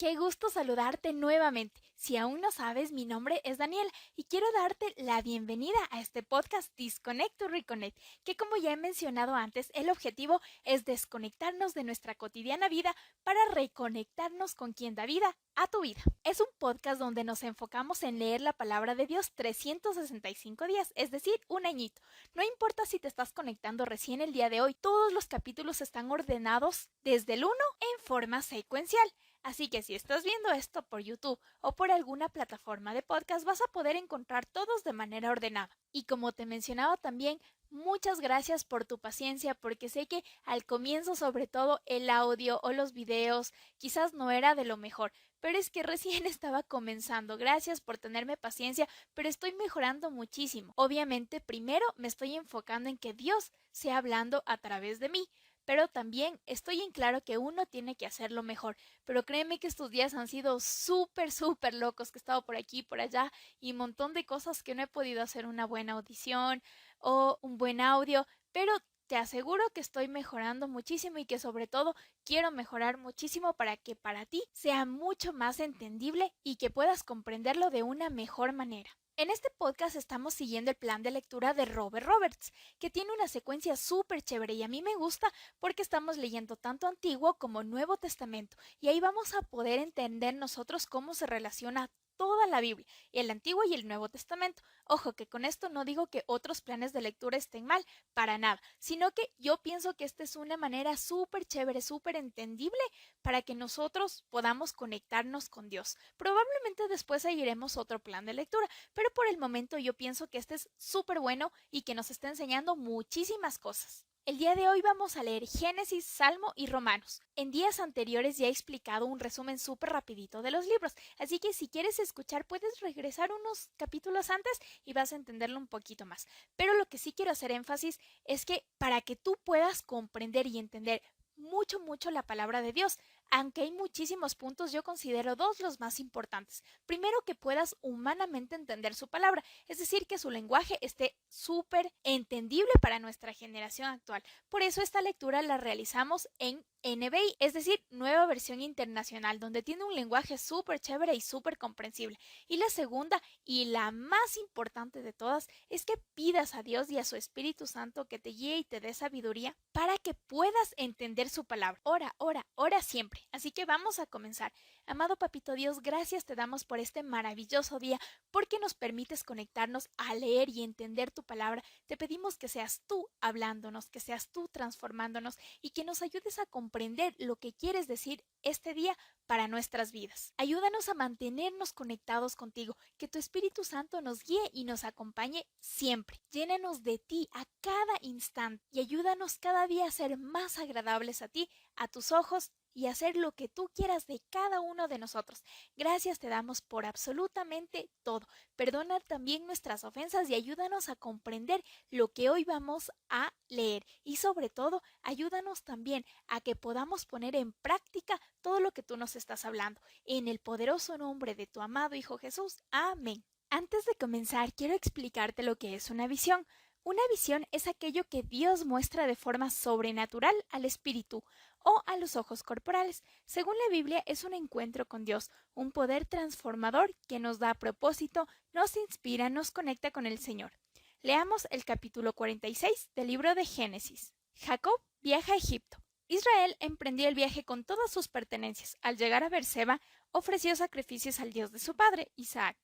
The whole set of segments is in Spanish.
Qué gusto saludarte nuevamente. Si aún no sabes, mi nombre es Daniel y quiero darte la bienvenida a este podcast Disconnect to Reconnect, que como ya he mencionado antes, el objetivo es desconectarnos de nuestra cotidiana vida para reconectarnos con quien da vida a tu vida. Es un podcast donde nos enfocamos en leer la palabra de Dios 365 días, es decir, un añito. No importa si te estás conectando recién el día de hoy, todos los capítulos están ordenados desde el 1 en forma secuencial. Así que si estás viendo esto por YouTube o por alguna plataforma de podcast, vas a poder encontrar todos de manera ordenada. Y como te mencionaba también, muchas gracias por tu paciencia, porque sé que al comienzo, sobre todo, el audio o los videos quizás no era de lo mejor, pero es que recién estaba comenzando. Gracias por tenerme paciencia, pero estoy mejorando muchísimo. Obviamente, primero me estoy enfocando en que Dios sea hablando a través de mí. Pero también estoy en claro que uno tiene que hacerlo mejor. Pero créeme que estos días han sido súper locos, que he estado por aquí y por allá y un montón de cosas que no he podido hacer una buena audición o un buen audio, pero te aseguro que estoy mejorando muchísimo y que sobre todo quiero mejorar muchísimo para que para ti sea mucho más entendible y que puedas comprenderlo de una mejor manera. En este podcast estamos siguiendo el plan de lectura de Robert Roberts, que tiene una secuencia súper chévere y a mí me gusta porque estamos leyendo tanto Antiguo como Nuevo Testamento y ahí vamos a poder entender nosotros cómo se relaciona toda la Biblia, el Antiguo y el Nuevo Testamento. Ojo, que con esto no digo que otros planes de lectura estén mal, para nada, sino que yo pienso que esta es una manera súper chévere, súper entendible para que nosotros podamos conectarnos con Dios. Probablemente después seguiremos otro plan de lectura, pero por el momento yo pienso que este es súper bueno y que nos está enseñando muchísimas cosas. El día de hoy vamos a leer Génesis, Salmo y Romanos. En días anteriores ya he explicado un resumen súper rapidito de los libros, así que si quieres escuchar puedes regresar unos capítulos antes y vas a entenderlo un poquito más. Pero lo que sí quiero hacer énfasis es que para que tú puedas comprender y entender mucho la palabra de Dios, aunque hay muchísimos puntos, yo considero dos los más importantes. Primero, que puedas humanamente entender su palabra, es decir, que su lenguaje esté súper entendible para nuestra generación actual. Por eso esta lectura la realizamos en NBI, es decir, Nueva Versión Internacional, donde tiene un lenguaje súper chévere y súper comprensible. Y la segunda, y la más importante de todas, es que pidas a Dios y a su Espíritu Santo que te guíe y te dé sabiduría para que puedas entender su palabra. Ora siempre. Así que vamos a comenzar. Amado Papito Dios, gracias te damos por este maravilloso día, porque nos permites conectarnos a leer y entender tu palabra. Te pedimos que seas tú hablándonos, que seas tú transformándonos y que nos ayudes a comprender lo que quieres decir este día para nuestras vidas. Ayúdanos a mantenernos conectados contigo, que tu Espíritu Santo nos guíe y nos acompañe siempre. Llénanos de ti a cada instante y ayúdanos cada día a ser más agradables a ti, a tus ojos, y hacer lo que tú quieras de cada uno de nosotros. Gracias te damos por absolutamente todo. Perdona también nuestras ofensas y ayúdanos a comprender lo que hoy vamos a leer. Y sobre todo, ayúdanos también a que podamos poner en práctica todo lo que tú nos estás hablando. En el poderoso nombre de tu amado Hijo Jesús. Amén. Antes de comenzar, quiero explicarte lo que es una visión. Una visión es aquello que Dios muestra de forma sobrenatural al espíritu o a los ojos corporales. Según la Biblia, es un encuentro con Dios, un poder transformador que nos da propósito, nos inspira, nos conecta con el Señor. Leamos el capítulo 46 del libro de Génesis. Jacob viaja a Egipto. Israel emprendió el viaje con todas sus pertenencias. Al llegar a Beerseba, ofreció sacrificios al Dios de su padre, Isaac.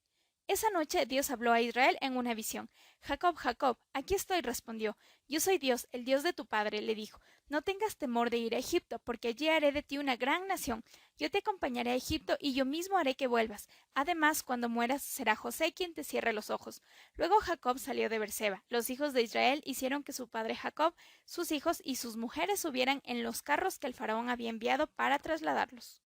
Esa noche Dios habló a Israel en una visión. Jacob, Jacob, aquí estoy, respondió. Yo soy Dios, el Dios de tu padre, le dijo. No tengas temor de ir a Egipto, porque allí haré de ti una gran nación. Yo te acompañaré a Egipto y yo mismo haré que vuelvas. Además, cuando mueras, será José quien te cierre los ojos. Luego Jacob salió de Beerseba. Los hijos de Israel hicieron que su padre Jacob, sus hijos y sus mujeres subieran en los carros que el faraón había enviado para trasladarlos.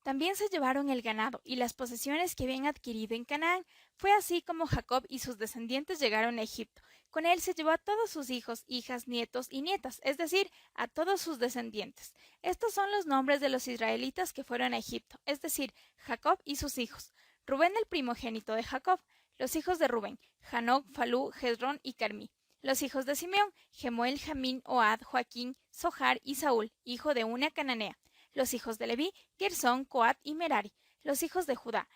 También se llevaron el ganado y las posesiones que habían adquirido en Canaán. Fue así como Jacob y sus descendientes llegaron a Egipto. Con él se llevó a todos sus hijos, hijas, nietos y nietas, es decir, a todos sus descendientes. Estos son los nombres de los israelitas que fueron a Egipto, es decir, Jacob y sus hijos. Rubén, el primogénito de Jacob. Los hijos de Rubén: Hanoc, Falú, Hezrón y Carmí. Los hijos de Simeón: Gemuel, Jamín, Ohad, Joaquín, Sohar y Saúl, hijo de una cananea. Los hijos de Leví, Gersón, Coat y Merari. Los hijos de Judá,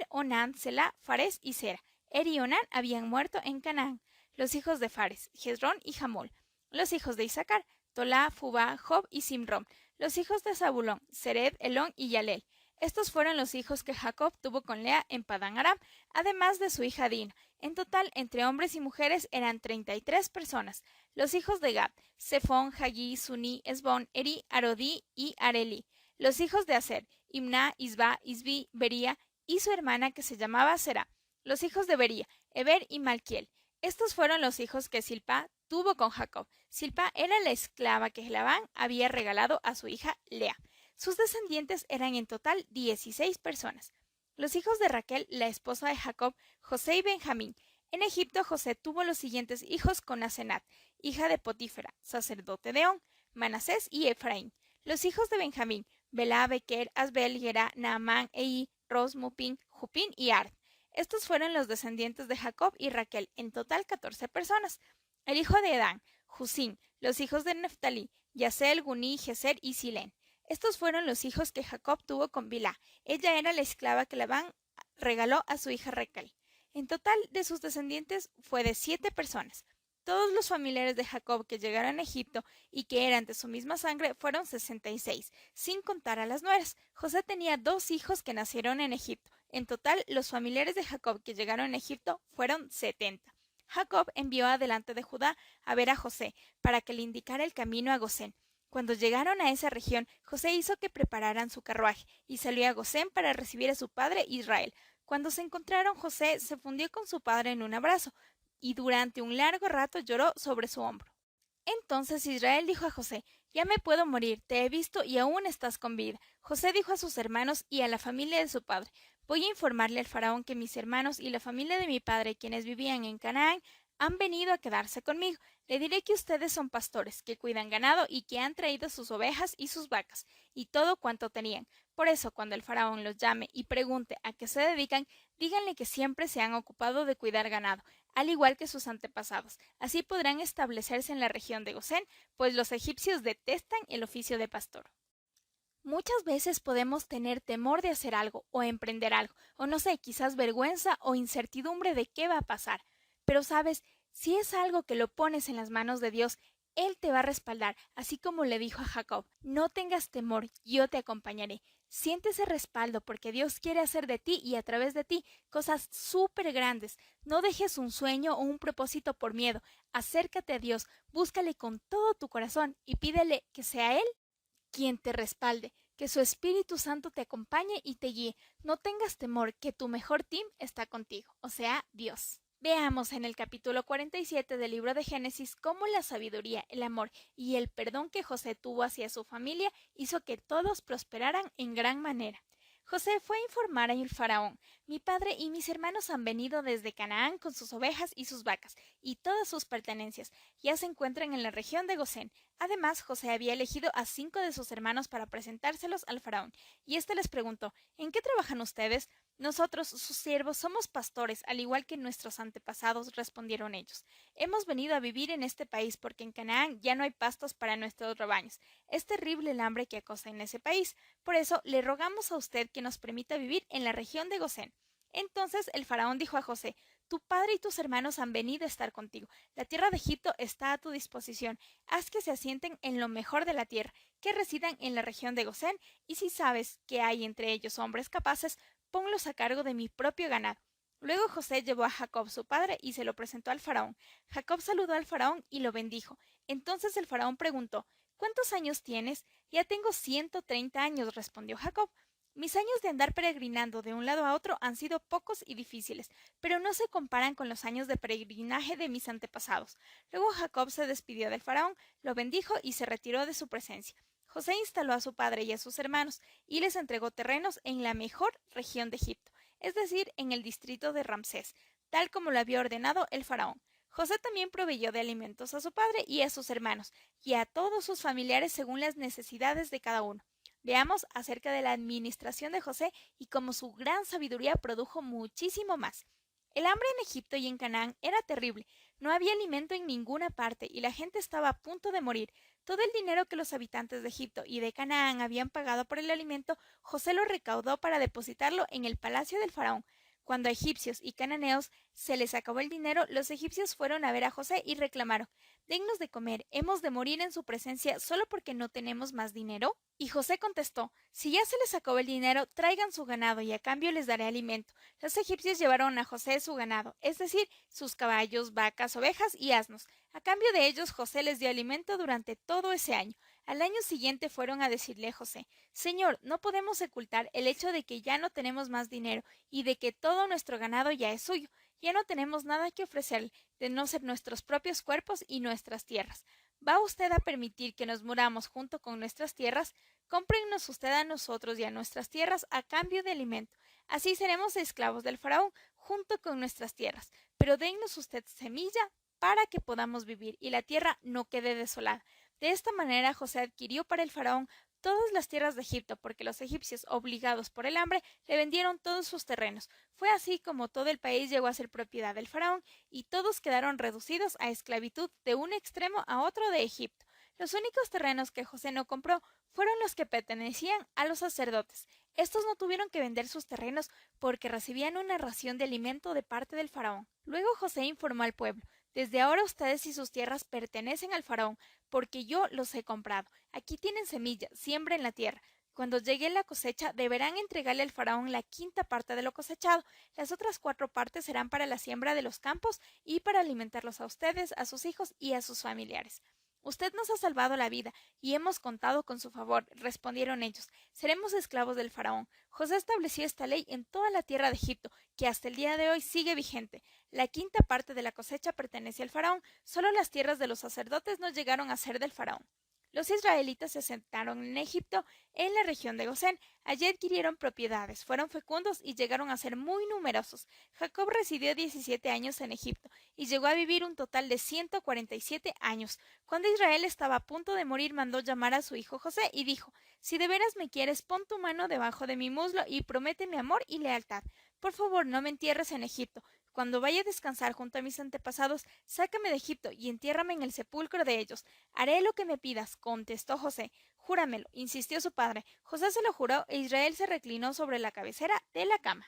Onán, Selá, Fares y Sera. Y Onán habían muerto en Canaán. Los hijos de Fares, Hezrón y Hamul. Los hijos de Isaacar, Tolá, Fubá, Job y Simrón. Los hijos de Zabulón, Sered, Elón y Yalel. Estos fueron los hijos que Jacob tuvo con Lea en Padán Aram, además de su hija Dina. En total, entre hombres y mujeres eran 33 personas. Los hijos de Gad, Sefón, Hagí, Suní, Esbón, Eri, Arodí y Areli. Los hijos de Aser, Imná, Isba, Isbi, Bería y su hermana que se llamaba Será. Los hijos de Bería, Eber y Malquiel. Estos fueron los hijos que Silpá tuvo con Jacob. Silpá era la esclava que Labán había regalado a su hija Lea. Sus descendientes eran en total 16 personas. Los hijos de Raquel, la esposa de Jacob, José y Benjamín. En Egipto José tuvo los siguientes hijos con Asenat, hija de Potífera, sacerdote de On, Manasés y Efraín. Los hijos de Benjamín, Belá, Bequer, Asbel, Gerá, Naamán, Eí, Ros, Mupín, Jupín y Ard. Estos fueron los descendientes de Jacob y Raquel, en total 14 personas. El hijo de Edán, Jusín. Los hijos de Neftalí, Yasel, Guní, Geser y Silén. Estos fueron los hijos que Jacob tuvo con Bilhá. Ella era la esclava que Labán regaló a su hija Raquel. En total de sus descendientes fue de 7 personas. Todos los familiares de Jacob que llegaron a Egipto y que eran de su misma sangre fueron 66, sin contar a las nueras. José tenía 2 hijos que nacieron en Egipto. En total, los familiares de Jacob que llegaron a Egipto fueron 70. Jacob envió adelante de Judá a ver a José, para que le indicara el camino a Gosén. Cuando llegaron a esa región, José hizo que prepararan su carruaje y salió a Gosén para recibir a su padre Israel. Cuando se encontraron, José se fundió con su padre en un abrazo y durante un largo rato lloró sobre su hombro. Entonces Israel dijo a José: «Ya me puedo morir, te he visto y aún estás con vida». José dijo a sus hermanos y a la familia de su padre: «Voy a informarle al faraón que mis hermanos y la familia de mi padre, quienes vivían en Canaán, han venido a quedarse conmigo. Le diré que ustedes son pastores, que cuidan ganado y que han traído sus ovejas y sus vacas, y todo cuanto tenían. Por eso, cuando el faraón los llame y pregunte a qué se dedican, díganle que siempre se han ocupado de cuidar ganado, al igual que sus antepasados. Así podrán establecerse en la región de Gosén, pues los egipcios detestan el oficio de pastor». Muchas veces podemos tener temor de hacer algo o emprender algo, o no sé, quizás vergüenza o incertidumbre de qué va a pasar. Pero sabes, si es algo que lo pones en las manos de Dios, Él te va a respaldar, así como le dijo a Jacob: «No tengas temor, yo te acompañaré». Siente ese respaldo porque Dios quiere hacer de ti y a través de ti cosas súper grandes. No dejes un sueño o un propósito por miedo. Acércate a Dios, búscale con todo tu corazón y pídele que sea Él quien te respalde, que su Espíritu Santo te acompañe y te guíe. No tengas temor, que tu mejor team está contigo, o sea, Dios. Veamos en el capítulo 47 del libro de Génesis cómo la sabiduría, el amor y el perdón que José tuvo hacia su familia hizo que todos prosperaran en gran manera. José fue a informar al faraón: «Mi padre y mis hermanos han venido desde Canaán con sus ovejas y sus vacas y todas sus pertenencias. Ya se encuentran en la región de Gosén». Además, José había elegido a 5 de sus hermanos para presentárselos al faraón, y éste les preguntó: «¿En qué trabajan ustedes?». «Nosotros, sus siervos, somos pastores, al igual que nuestros antepasados», respondieron ellos. «Hemos venido a vivir en este país porque en Canaán ya no hay pastos para nuestros rebaños. Es terrible el hambre que acosa en ese país. Por eso le rogamos a usted que nos permita vivir en la región de Gosén». Entonces el faraón dijo a José: «Tu padre y tus hermanos han venido a estar contigo. La tierra de Egipto está a tu disposición. Haz que se asienten en lo mejor de la tierra, que residan en la región de Gosén, y si sabes que hay entre ellos hombres capaces, ponlos a cargo de mi propio ganado». Luego José llevó a Jacob su padre y se lo presentó al faraón. Jacob saludó al faraón y lo bendijo. Entonces el faraón preguntó: «¿Cuántos años tienes?». «Ya tengo 130 años», respondió Jacob. «Mis años de andar peregrinando de un lado a otro han sido pocos y difíciles, pero no se comparan con los años de peregrinaje de mis antepasados». Luego Jacob se despidió del faraón, lo bendijo y se retiró de su presencia. José instaló a su padre y a sus hermanos y les entregó terrenos en la mejor región de Egipto, es decir, en el distrito de Ramsés, tal como lo había ordenado el faraón. José también proveyó de alimentos a su padre y a sus hermanos, y a todos sus familiares según las necesidades de cada uno. Veamos acerca de la administración de José y cómo su gran sabiduría produjo muchísimo más. El hambre en Egipto y en Canaán era terrible. No había alimento en ninguna parte y la gente estaba a punto de morir. Todo el dinero que los habitantes de Egipto y de Canaán habían pagado por el alimento, José lo recaudó para depositarlo en el palacio del faraón. Cuando a egipcios y cananeos se les acabó el dinero, los egipcios fueron a ver a José y reclamaron: «Dennos de comer, ¿hemos de morir en su presencia solo porque no tenemos más dinero?». Y José contestó: «Si ya se les acabó el dinero, traigan su ganado y a cambio les daré alimento». Los egipcios llevaron a José su ganado, es decir, sus caballos, vacas, ovejas y asnos. A cambio de ellos, José les dio alimento durante todo ese año. Al año siguiente fueron a decirle a José: «Señor, no podemos ocultar el hecho de que ya no tenemos más dinero y de que todo nuestro ganado ya es suyo. Ya no tenemos nada que ofrecerle, de no ser nuestros propios cuerpos y nuestras tierras. ¿Va usted a permitir que nos muramos junto con nuestras tierras? Cómprenos usted a nosotros y a nuestras tierras a cambio de alimento. Así seremos esclavos del faraón junto con nuestras tierras. Pero dennos usted semilla para que podamos vivir y la tierra no quede desolada». De esta manera José adquirió para el faraón todas las tierras de Egipto, porque los egipcios, obligados por el hambre, le vendieron todos sus terrenos. Fue así como todo el país llegó a ser propiedad del faraón, y todos quedaron reducidos a esclavitud de un extremo a otro de Egipto. Los únicos terrenos que José no compró fueron los que pertenecían a los sacerdotes. Estos no tuvieron que vender sus terrenos porque recibían una ración de alimento de parte del faraón. Luego José informó al pueblo: «Desde ahora ustedes y sus tierras pertenecen al faraón, porque yo los he comprado. Aquí tienen semilla, siembren la tierra. Cuando llegue la cosecha, deberán entregarle al faraón la quinta parte de lo cosechado. Las otras 4 partes serán para la siembra de los campos y para alimentarlos a ustedes, a sus hijos y a sus familiares». «Usted nos ha salvado la vida y hemos contado con su favor», respondieron ellos. «Seremos esclavos del faraón». José estableció esta ley en toda la tierra de Egipto, que hasta el día de hoy sigue vigente. La quinta parte de la cosecha pertenece al faraón, solo las tierras de los sacerdotes no llegaron a ser del faraón. Los israelitas se asentaron en Egipto, en la región de Gosén. Allí adquirieron propiedades, fueron fecundos y llegaron a ser muy numerosos. Jacob residió 17 años en Egipto y llegó a vivir un total de 147 años. Cuando Israel estaba a punto de morir, mandó llamar a su hijo José y dijo: «Si de veras me quieres, pon tu mano debajo de mi muslo y prométeme amor y lealtad. Por favor, no me entierres en Egipto. Cuando vaya a descansar junto a mis antepasados, sácame de Egipto y entiérrame en el sepulcro de ellos». «Haré lo que me pidas», contestó José. «Júramelo», insistió su padre. José se lo juró e Israel se reclinó sobre la cabecera de la cama.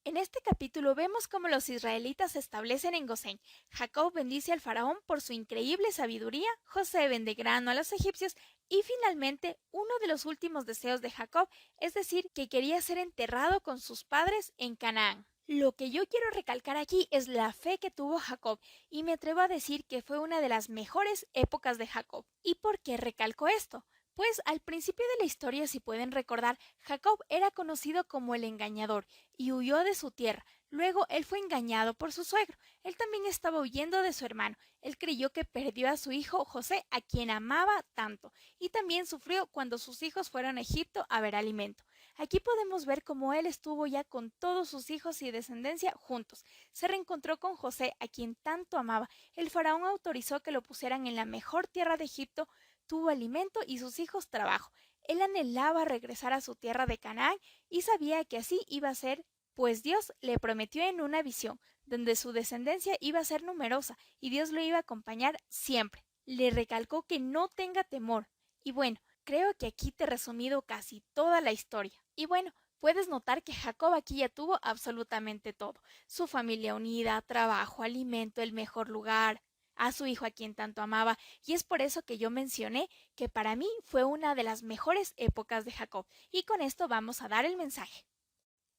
En este capítulo vemos cómo los israelitas se establecen en Gosén. Jacob bendice al faraón por su increíble sabiduría, José vende grano a los egipcios y finalmente uno de los últimos deseos de Jacob, es decir, que quería ser enterrado con sus padres en Canaán. Lo que yo quiero recalcar aquí es la fe que tuvo Jacob, y me atrevo a decir que fue una de las mejores épocas de Jacob. ¿Y por qué recalco esto? Pues al principio de la historia, si pueden recordar, Jacob era conocido como el engañador y huyó de su tierra. Luego él fue engañado por su suegro. Él también estaba huyendo de su hermano. Él creyó que perdió a su hijo José, a quien amaba tanto, y también sufrió cuando sus hijos fueron a Egipto a ver alimento. Aquí podemos ver cómo él estuvo ya con todos sus hijos y descendencia juntos. Se reencontró con José, a quien tanto amaba. El faraón autorizó que lo pusieran en la mejor tierra de Egipto, tuvo alimento y sus hijos trabajo. Él anhelaba regresar a su tierra de Canaán y sabía que así iba a ser, pues Dios le prometió en una visión, donde su descendencia iba a ser numerosa y Dios lo iba a acompañar siempre. Le recalcó que no tenga temor. Y bueno, creo que aquí te he resumido casi toda la historia. Y bueno, puedes notar que Jacob aquí ya tuvo absolutamente todo: su familia unida, trabajo, alimento, el mejor lugar, a su hijo a quien tanto amaba, y es por eso que yo mencioné que para mí fue una de las mejores épocas de Jacob. Y con esto vamos a dar el mensaje.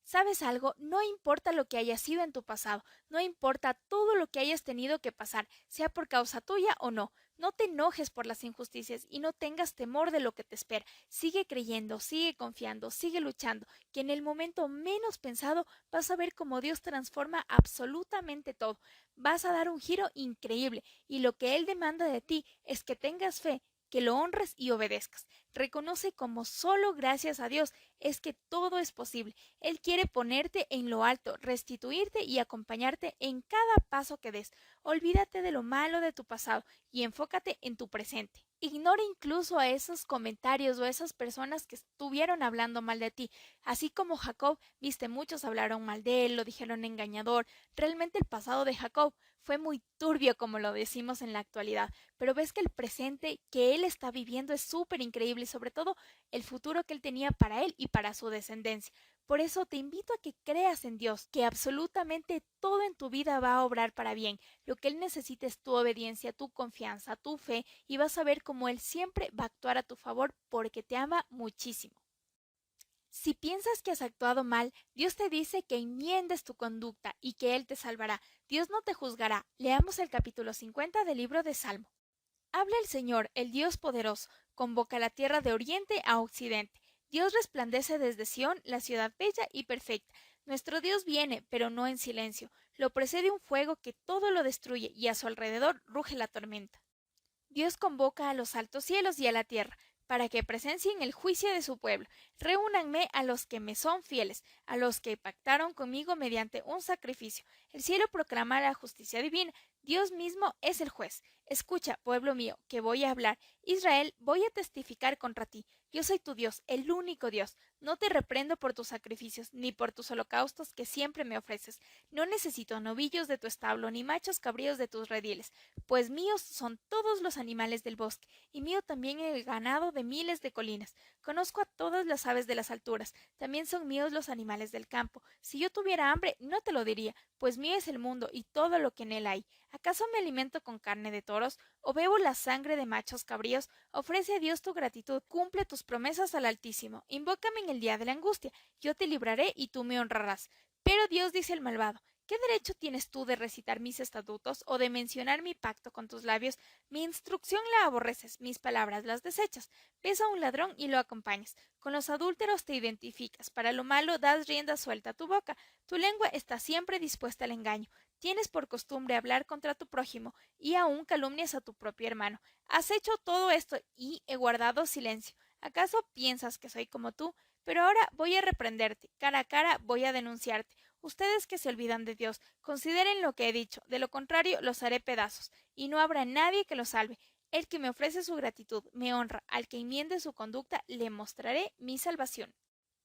¿Sabes algo? No importa lo que haya sido en tu pasado, no importa todo lo que hayas tenido que pasar, sea por causa tuya o no. No te enojes por las injusticias y no tengas temor de lo que te espera. Sigue creyendo, sigue confiando, sigue luchando, que en el momento menos pensado vas a ver cómo Dios transforma absolutamente todo. Vas a dar un giro increíble y lo que Él demanda de ti es que tengas fe, que lo honres y obedezcas. Reconoce como solo gracias a Dios es que todo es posible. Él quiere ponerte en lo alto, restituirte y acompañarte en cada paso que des. Olvídate de lo malo de tu pasado y enfócate en tu presente. Ignora incluso a esos comentarios o a esas personas que estuvieron hablando mal de ti. Así como Jacob, viste, muchos hablaron mal de él, lo dijeron engañador. Realmente el pasado de Jacob fue muy turbio como lo decimos en la actualidad, pero ves que el presente que él está viviendo es súper increíble y sobre todo el futuro que él tenía para él y para su descendencia. Por eso te invito a que creas en Dios, que absolutamente todo en tu vida va a obrar para bien. Lo que Él necesita es tu obediencia, tu confianza, tu fe y vas a ver cómo Él siempre va a actuar a tu favor porque te ama muchísimo. Si piensas que has actuado mal, Dios te dice que enmiendes tu conducta y que Él te salvará. Dios no te juzgará. Leamos el capítulo 50 del libro de Salmo. Habla el Señor, el Dios poderoso, convoca la tierra de oriente a occidente. Dios resplandece desde Sión, la ciudad bella y perfecta. Nuestro Dios viene, pero no en silencio. Lo precede un fuego que todo lo destruye y a su alrededor ruge la tormenta. Dios convoca a los altos cielos y a la tierra, para que presencien el juicio de su pueblo. Reúnanme a los que me son fieles, a los que pactaron conmigo mediante un sacrificio. El cielo proclama la justicia divina. Dios mismo es el juez. Escucha, pueblo mío, que voy a hablar. Israel, voy a testificar contra ti. Yo soy tu Dios, el único Dios. No te reprendo por tus sacrificios, ni por tus holocaustos que siempre me ofreces. No necesito novillos de tu establo, ni machos cabríos de tus rediles, pues míos son todos los animales del bosque, y mío también el ganado de miles de colinas. Conozco a todas las aves de las alturas, también son míos los animales del campo. Si yo tuviera hambre, no te lo diría, pues mío es el mundo y todo lo que en él hay. ¿Acaso me alimento con carne de toros, o bebo la sangre de machos cabríos? Ofrece a Dios tu gratitud, cumple tus promesas al Altísimo, invócame en el día de la angustia, yo te libraré y tú me honrarás. Pero Dios dice el malvado: ¿qué derecho tienes tú de recitar mis estatutos o de mencionar mi pacto con tus labios? Mi instrucción la aborreces, mis palabras las desechas. Ves a un ladrón y lo acompañas. Con los adúlteros te identificas. Para lo malo das rienda suelta a tu boca. Tu lengua está siempre dispuesta al engaño. Tienes por costumbre hablar contra tu prójimo y aún calumnias a tu propio hermano. Has hecho todo esto y he guardado silencio. ¿Acaso piensas que soy como tú? Pero ahora voy a reprenderte. Cara a cara voy a denunciarte. Ustedes que se olvidan de Dios, consideren lo que he dicho, de lo contrario los haré pedazos, y no habrá nadie que los salve. El que me ofrece su gratitud me honra, al que enmiende su conducta le mostraré mi salvación.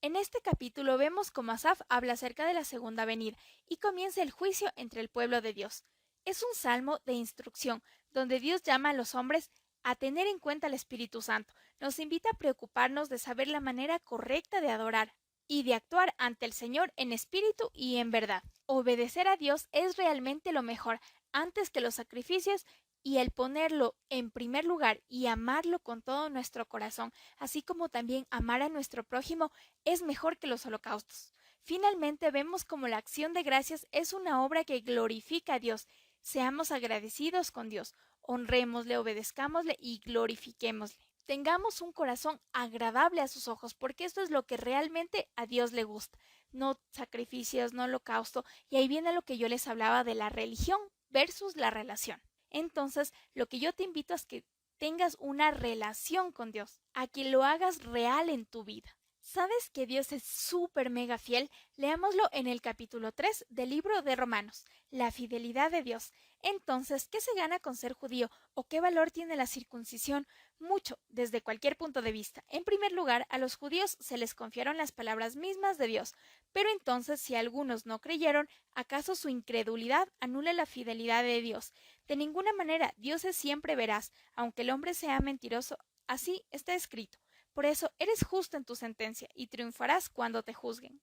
En este capítulo vemos cómo Asaf habla acerca de la segunda venida y comienza el juicio entre el pueblo de Dios. Es un salmo de instrucción, donde Dios llama a los hombres a tener en cuenta al Espíritu Santo. Nos invita a preocuparnos de saber la manera correcta de adorar y de actuar ante el Señor en espíritu y en verdad. Obedecer a Dios es realmente lo mejor, antes que los sacrificios, y el ponerlo en primer lugar y amarlo con todo nuestro corazón, así como también amar a nuestro prójimo, es mejor que los holocaustos. Finalmente vemos como la acción de gracias es una obra que glorifica a Dios. Seamos agradecidos con Dios, honrémosle, obedezcámosle y glorifiquémosle. Tengamos un corazón agradable a sus ojos, porque esto es lo que realmente a Dios le gusta. No sacrificios, no holocausto. Y ahí viene lo que yo les hablaba de la religión versus la relación. Entonces, lo que yo te invito es que tengas una relación con Dios, a que lo hagas real en tu vida. ¿Sabes que Dios es súper mega fiel? Leámoslo en el capítulo 3 del libro de Romanos, la fidelidad de Dios. Entonces, ¿qué se gana con ser judío o qué valor tiene la circuncisión? Mucho, desde cualquier punto de vista. En primer lugar, a los judíos se les confiaron las palabras mismas de Dios. Pero entonces, si algunos no creyeron, ¿acaso su incredulidad anula la fidelidad de Dios? De ninguna manera, Dios es siempre veraz, aunque el hombre sea mentiroso. Así está escrito. Por eso eres justo en tu sentencia y triunfarás cuando te juzguen.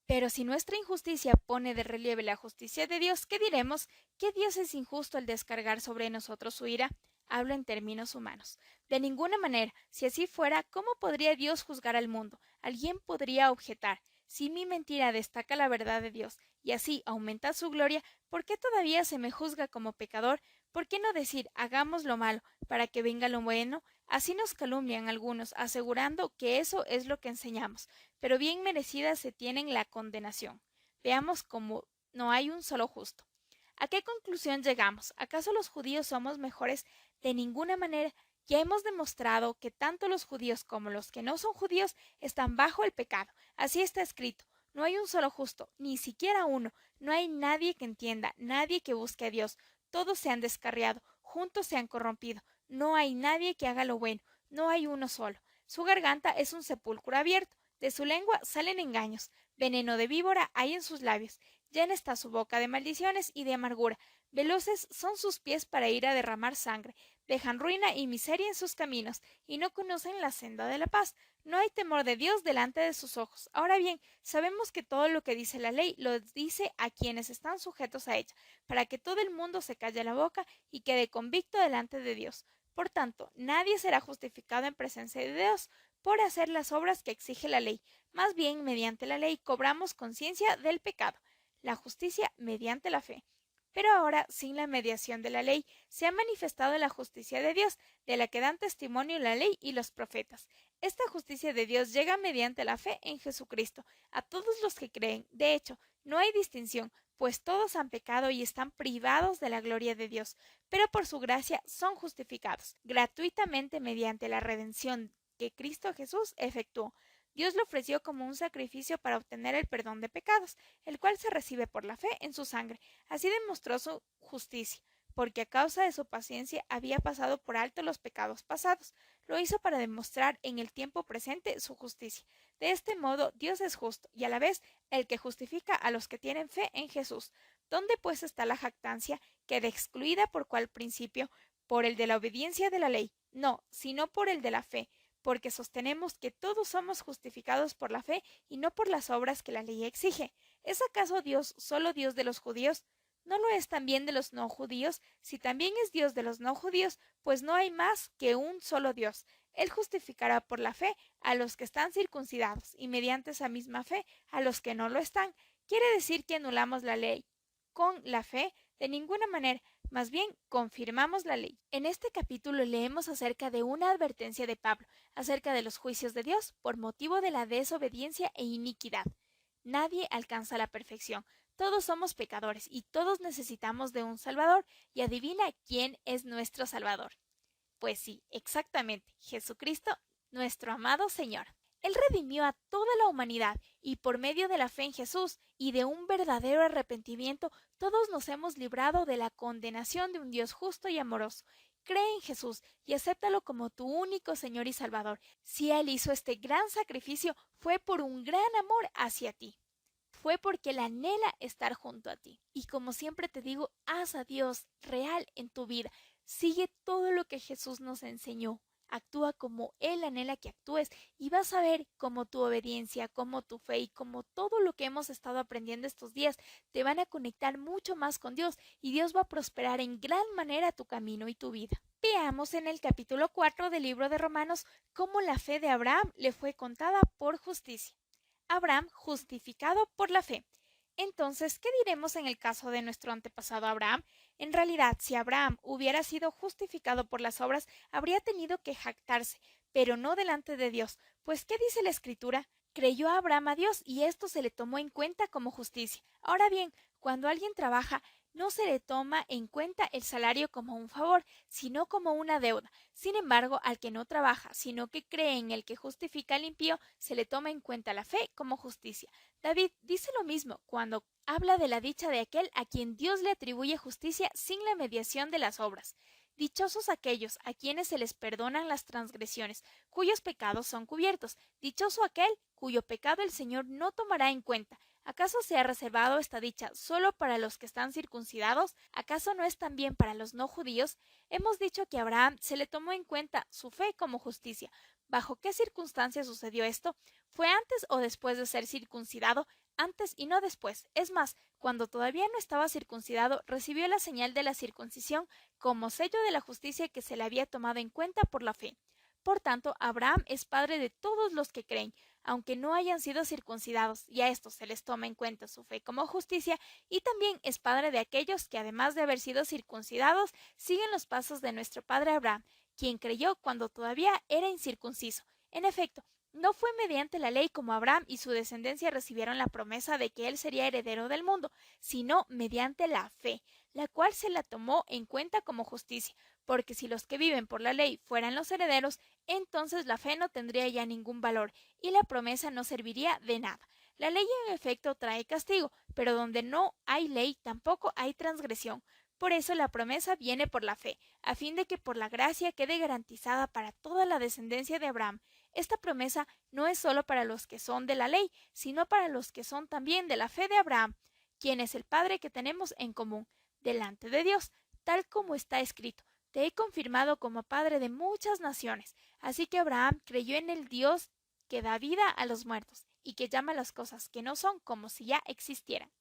Pero si nuestra injusticia pone de relieve la justicia de Dios, ¿qué diremos? ¿Que Dios es injusto al descargar sobre nosotros su ira? Hablo en términos humanos. De ninguna manera. Si así fuera, ¿cómo podría Dios juzgar al mundo? Alguien podría objetar: si mi mentira destaca la verdad de Dios y así aumenta su gloria, ¿por qué todavía se me juzga como pecador? ¿Por qué no decir: hagamos lo malo para que venga lo bueno? Así nos calumnian algunos, asegurando que eso es lo que enseñamos, pero bien merecida se tienen la condenación. Veamos cómo no hay un solo justo. ¿A qué conclusión llegamos? ¿Acaso los judíos somos mejores? De ninguna manera. Ya hemos demostrado que tanto los judíos como los que no son judíos están bajo el pecado. Así está escrito. No hay un solo justo, ni siquiera uno. No hay nadie que entienda, nadie que busque a Dios. Todos se han descarriado, juntos se han corrompido. No hay nadie que haga lo bueno, no hay uno solo. Su garganta es un sepulcro abierto, de su lengua salen engaños, veneno de víbora hay en sus labios. Llena está su boca de maldiciones y de amargura. Veloces son sus pies para ir a derramar sangre, dejan ruina y miseria en sus caminos, y no conocen la senda de la paz. No hay temor de Dios delante de sus ojos. Ahora bien, sabemos que todo lo que dice la ley lo dice a quienes están sujetos a ella, para que todo el mundo se calle la boca y quede convicto delante de Dios. Por tanto, nadie será justificado en presencia de Dios por hacer las obras que exige la ley. Más bien, mediante la ley cobramos conciencia del pecado, la justicia mediante la fe. Pero ahora, sin la mediación de la ley, se ha manifestado la justicia de Dios, de la que dan testimonio la ley y los profetas. Esta justicia de Dios llega mediante la fe en Jesucristo a todos los que creen. De hecho, no hay distinción, pues todos han pecado y están privados de la gloria de Dios, pero por su gracia son justificados gratuitamente mediante la redención que Cristo Jesús efectuó. Dios lo ofreció como un sacrificio para obtener el perdón de pecados, el cual se recibe por la fe en su sangre. Así demostró su justicia, porque a causa de su paciencia había pasado por alto los pecados pasados. Lo hizo para demostrar en el tiempo presente su justicia. De este modo, Dios es justo y a la vez el que justifica a los que tienen fe en Jesús. ¿Dónde pues está la jactancia? Queda excluida por cuál principio, por el de la obediencia de la ley, no, sino por el de la fe, porque sostenemos que todos somos justificados por la fe y no por las obras que la ley exige. ¿Es acaso Dios solo Dios de los judíos? ¿No lo es también de los no judíos? Si también es Dios de los no judíos, pues no hay más que un solo Dios. Él justificará por la fe a los que están circuncidados y mediante esa misma fe a los que no lo están. ¿Quiere decir que anulamos la ley con la fe? De ninguna manera, más bien confirmamos la ley. En este capítulo leemos acerca de una advertencia de Pablo, acerca de los juicios de Dios por motivo de la desobediencia e iniquidad. Nadie alcanza la perfección. Todos somos pecadores y todos necesitamos de un Salvador. Y adivina quién es nuestro Salvador. Pues sí, exactamente, Jesucristo, nuestro amado Señor. Él redimió a toda la humanidad y por medio de la fe en Jesús y de un verdadero arrepentimiento, todos nos hemos librado de la condenación de un Dios justo y amoroso. Cree en Jesús y acéptalo como tu único Señor y Salvador. Si Él hizo este gran sacrificio, fue por un gran amor hacia ti. Fue porque Él anhela estar junto a ti. Y como siempre te digo, haz a Dios real en tu vida. Sigue todo lo que Jesús nos enseñó. Actúa como Él anhela que actúes y vas a ver cómo tu obediencia, cómo tu fe y cómo todo lo que hemos estado aprendiendo estos días te van a conectar mucho más con Dios y Dios va a prosperar en gran manera tu camino y tu vida. Veamos en el capítulo 4 del libro de Romanos cómo la fe de Abraham le fue contada por justicia. Abraham justificado por la fe. Entonces, ¿qué diremos en el caso de nuestro antepasado Abraham? En realidad, si Abraham hubiera sido justificado por las obras, habría tenido que jactarse, pero no delante de Dios, pues ¿qué dice la Escritura? Creyó Abraham a Dios y esto se le tomó en cuenta como justicia. Ahora bien, cuando alguien trabaja, no se le toma en cuenta el salario como un favor, sino como una deuda. Sin embargo, al que no trabaja, sino que cree en el que justifica al impío, se le toma en cuenta la fe como justicia. David dice lo mismo cuando habla de la dicha de aquel a quien Dios le atribuye justicia sin la mediación de las obras. Dichosos aquellos a quienes se les perdonan las transgresiones, cuyos pecados son cubiertos. Dichoso aquel cuyo pecado el Señor no tomará en cuenta. ¿Acaso se ha reservado esta dicha solo para los que están circuncidados? ¿Acaso no es también para los no judíos? Hemos dicho que a Abraham se le tomó en cuenta su fe como justicia. ¿Bajo qué circunstancias sucedió esto? ¿Fue antes o después de ser circuncidado? Antes y no después. Es más, cuando todavía no estaba circuncidado, recibió la señal de la circuncisión como sello de la justicia que se le había tomado en cuenta por la fe. Por tanto, Abraham es padre de todos los que creen, aunque no hayan sido circuncidados, y a estos se les toma en cuenta su fe como justicia, y también es padre de aquellos que, además de haber sido circuncidados, siguen los pasos de nuestro padre Abraham, quien creyó cuando todavía era incircunciso. En efecto, no fue mediante la ley como Abraham y su descendencia recibieron la promesa de que él sería heredero del mundo, sino mediante la fe, la cual se la tomó en cuenta como justicia, porque si los que viven por la ley fueran los herederos, entonces la fe no tendría ya ningún valor y la promesa no serviría de nada. La ley en efecto trae castigo, pero donde no hay ley tampoco hay transgresión. Por eso la promesa viene por la fe, a fin de que por la gracia quede garantizada para toda la descendencia de Abraham. Esta promesa no es solo para los que son de la ley, sino para los que son también de la fe de Abraham, quien es el Padre que tenemos en común. delante de Dios, tal como está escrito. Te he confirmado como padre de muchas naciones. Así que Abraham creyó en el Dios que da vida a los muertos y que llama las cosas que no son como si ya existieran.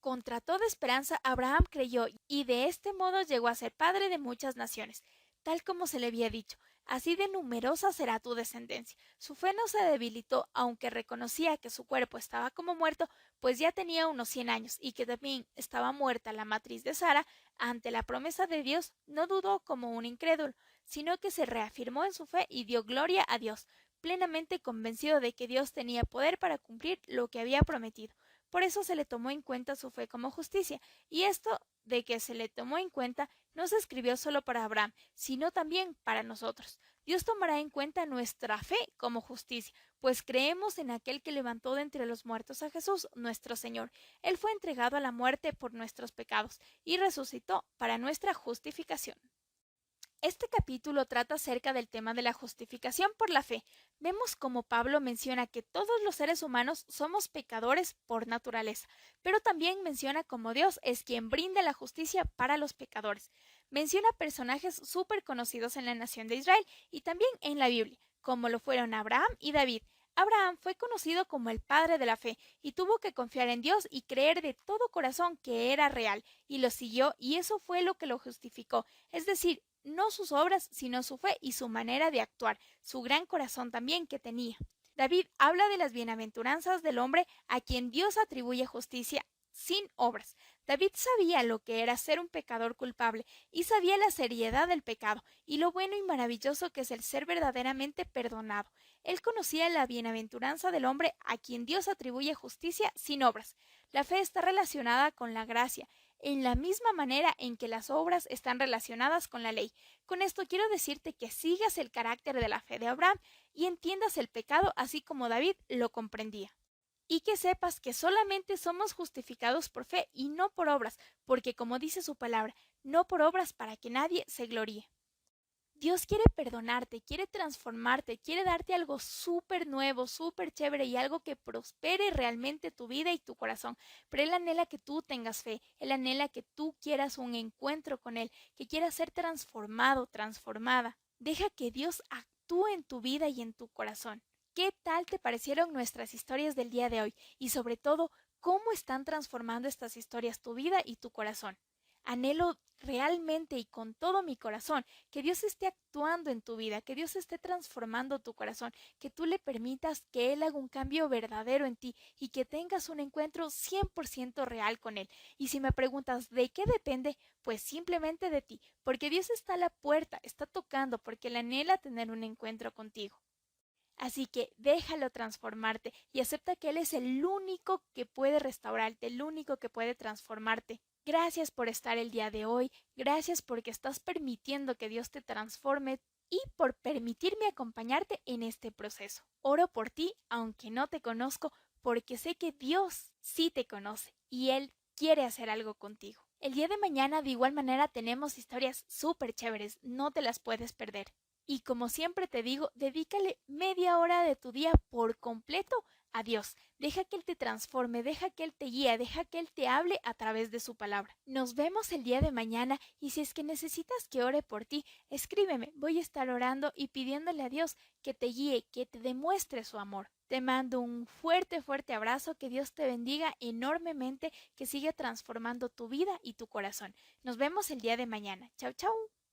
Contra toda esperanza, Abraham creyó y de este modo llegó a ser padre de muchas naciones, tal como se le había dicho. Así de numerosa será tu descendencia. Su fe no se debilitó, aunque reconocía que su cuerpo estaba como muerto, pues ya tenía unos 100 años y que también estaba muerta la matriz de Sara. Ante la promesa de Dios, no dudó como un incrédulo, sino que se reafirmó en su fe y dio gloria a Dios, plenamente convencido de que Dios tenía poder para cumplir lo que había prometido. Por eso se le tomó en cuenta su fe como justicia, y esto de que se le tomó en cuenta no se escribió solo para Abraham, sino también para nosotros. Dios tomará en cuenta nuestra fe como justicia, pues creemos en aquel que levantó de entre los muertos a Jesús, nuestro Señor. Él fue entregado a la muerte por nuestros pecados y resucitó para nuestra justificación. Este capítulo trata acerca del tema de la justificación por la fe. Vemos como Pablo menciona que todos los seres humanos somos pecadores por naturaleza, pero también menciona cómo Dios es quien brinda la justicia para los pecadores. Menciona personajes súper conocidos en la nación de Israel y también en la Biblia, como lo fueron Abraham y David. Abraham fue conocido como el padre de la fe y tuvo que confiar en Dios y creer de todo corazón que era real, y lo siguió, y eso fue lo que lo justificó, es decir, no sus obras, sino su fe y su manera de actuar, su gran corazón también que tenía. David habla de las bienaventuranzas del hombre a quien Dios atribuye justicia sin obras. David sabía lo que era ser un pecador culpable y sabía la seriedad del pecado y lo bueno y maravilloso que es el ser verdaderamente perdonado. Él conocía la bienaventuranza del hombre a quien Dios atribuye justicia sin obras. La fe está relacionada con la gracia, en la misma manera en que las obras están relacionadas con la ley. Con esto quiero decirte que sigas el carácter de la fe de Abraham y entiendas el pecado así como David lo comprendía. Y que sepas que solamente somos justificados por fe y no por obras, porque como dice su palabra, no por obras para que nadie se gloríe. Dios quiere perdonarte, quiere transformarte, quiere darte algo súper nuevo, súper chévere y algo que prospere realmente tu vida y tu corazón. Pero Él anhela que tú tengas fe, Él anhela que tú quieras un encuentro con Él, que quieras ser transformado, transformada. Deja que Dios actúe en tu vida y en tu corazón. ¿Qué tal te parecieron nuestras historias del día de hoy? Y sobre todo, ¿cómo están transformando estas historias tu vida y tu corazón? Anhelo realmente y con todo mi corazón que Dios esté actuando en tu vida, que Dios esté transformando tu corazón, que tú le permitas que Él haga un cambio verdadero en ti y que tengas un encuentro 100% real con Él. Y si me preguntas de qué depende, pues simplemente de ti, porque Dios está a la puerta, está tocando, porque Él anhela tener un encuentro contigo. Así que déjalo transformarte y acepta que Él es el único que puede restaurarte, el único que puede transformarte. Gracias por estar el día de hoy, gracias porque estás permitiendo que Dios te transforme y por permitirme acompañarte en este proceso. Oro por ti, aunque no te conozco, porque sé que Dios sí te conoce y Él quiere hacer algo contigo. El día de mañana de igual manera tenemos historias súper chéveres, no te las puedes perder. Y como siempre te digo, dedícale media hora de tu día por completo a Dios. Deja que Él te transforme, deja que Él te guíe, deja que Él te hable a través de su palabra. Nos vemos el día de mañana y si es que necesitas que ore por ti, escríbeme. Voy a estar orando y pidiéndole a Dios que te guíe, que te demuestre su amor. Te mando un fuerte, fuerte abrazo, que Dios te bendiga enormemente, que siga transformando tu vida y tu corazón. Nos vemos el día de mañana. Chau, chau.